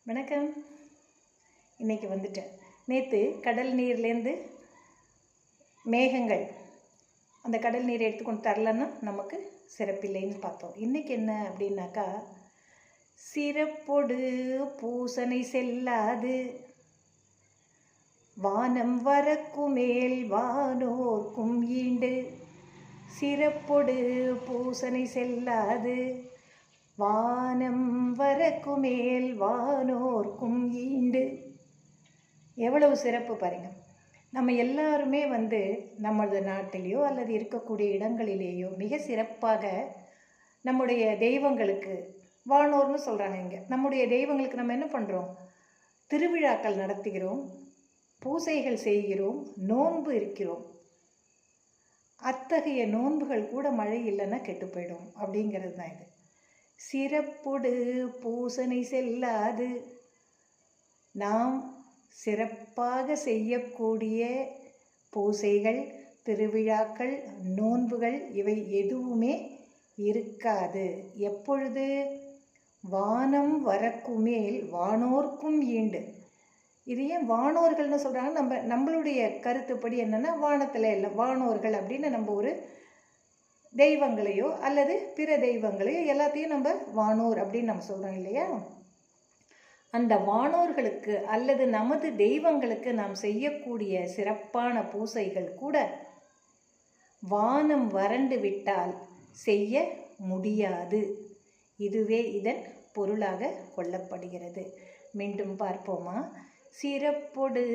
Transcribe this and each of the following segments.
வணக்கம். இன்றைக்கி வந்துட்டேன். நேற்று கடல் நீர்லேருந்து மேகங்கள் அந்த கடல் நீரை எடுத்துக்கொண்டு தரலன்னா நமக்கு சிறப்பில்லைன்னு பார்த்தோம். இன்றைக்கி என்ன அப்படின்னாக்கா, சிறப்பொடு பூசனை செல்லாது வானம் வரக்குமேல் வானோர்க்கும் ஈண்டு. சிறப்பொடு பூசனை செல்லாது வானம் வரக்குமேல் வானோர்க்கும் ஈண்டு. எவ்வளவு சிறப்பு பாருங்க. நம்ம எல்லாருமே நமது நாட்டிலேயோ அல்லது இருக்கக்கூடிய இடங்களிலேயோ மிக சிறப்பாக நம்முடைய தெய்வங்களுக்கு வானோர்னு சொல்கிறாங்க. இங்கே நம்முடைய தெய்வங்களுக்கு நம்ம என்ன பண்ணுறோம்? திருவிழாக்கள் நடத்துகிறோம், பூசைகள் செய்கிறோம், நோன்பு இருக்கிறோம். அத்தகைய நோன்புகள் கூட மழை இல்லைன்னா கெட்டு போயிடும் அப்படிங்கிறது தான் இது. சிறப்பொடு பூசனை செல்லாது. நாம் சிறப்பாக செய்யக்கூடிய பூசைகள், திருவிழாக்கள், நோன்புகள் இவை எதுவுமே இருக்காது. எப்பொழுது? வானம் வரக்குமேல் வானோர்க்கும் ஈண்டு. இது ஏன் வானோர்கள்னு சொல்கிறாங்க? நம்மளுடைய கருத்துப்படி என்னென்னா, வானத்தில் இல்லை வானோர்கள் அப்படின்னு நம்ம ஒரு தெய்வங்களையோ அல்லது பிற தெய்வங்களையோ எல்லாத்தையும் நம்ம வானோர் அப்படின்னு நம்ம சொல்கிறோம் இல்லையா? அந்த வானோர்களுக்கு அல்லது நமது தெய்வங்களுக்கு நாம் செய்யக்கூடிய சிறப்பான பூசைகள் கூட வானம் வறண்டு விட்டால் செய்ய முடியாது. இதுவே இதன் பொருளாக கொள்ளப்படுகிறது. மீண்டும் பார்ப்போமா? சிறப்பொடு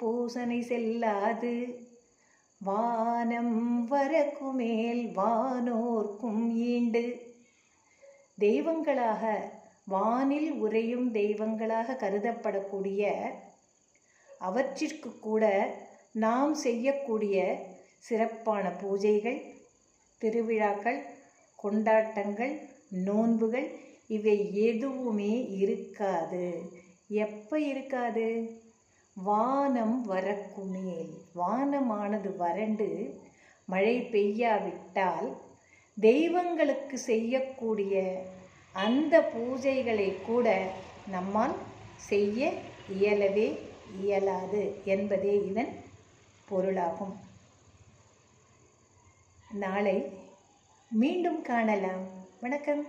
பூசனை செல்லாது வானம் வரக்குமேல் வானோர்க்கும் ஈண்டு. தெய்வங்களாக, வானில் உறையும் தெய்வங்களாக கருதப்படக்கூடிய அவற்றிற்கு கூட நாம் செய்யக்கூடிய சிறப்பான பூஜைகள், திருவிழாக்கள், கொண்டாட்டங்கள், நோன்புகள் இவை எதுவுமே இருக்காது. எப்போ இருக்காது? வானம் வரக்குமேல், வானமானது வறண்டு மழை பெய்யாவிட்டால் தெய்வங்களுக்கு செய்யக்கூடிய அந்த பூஜைகளை கூட நம்மால் செய்ய இயலவே இயலாது என்பதே இதன் பொருளாகும். நாளை மீண்டும் காணலாம். வணக்கம்.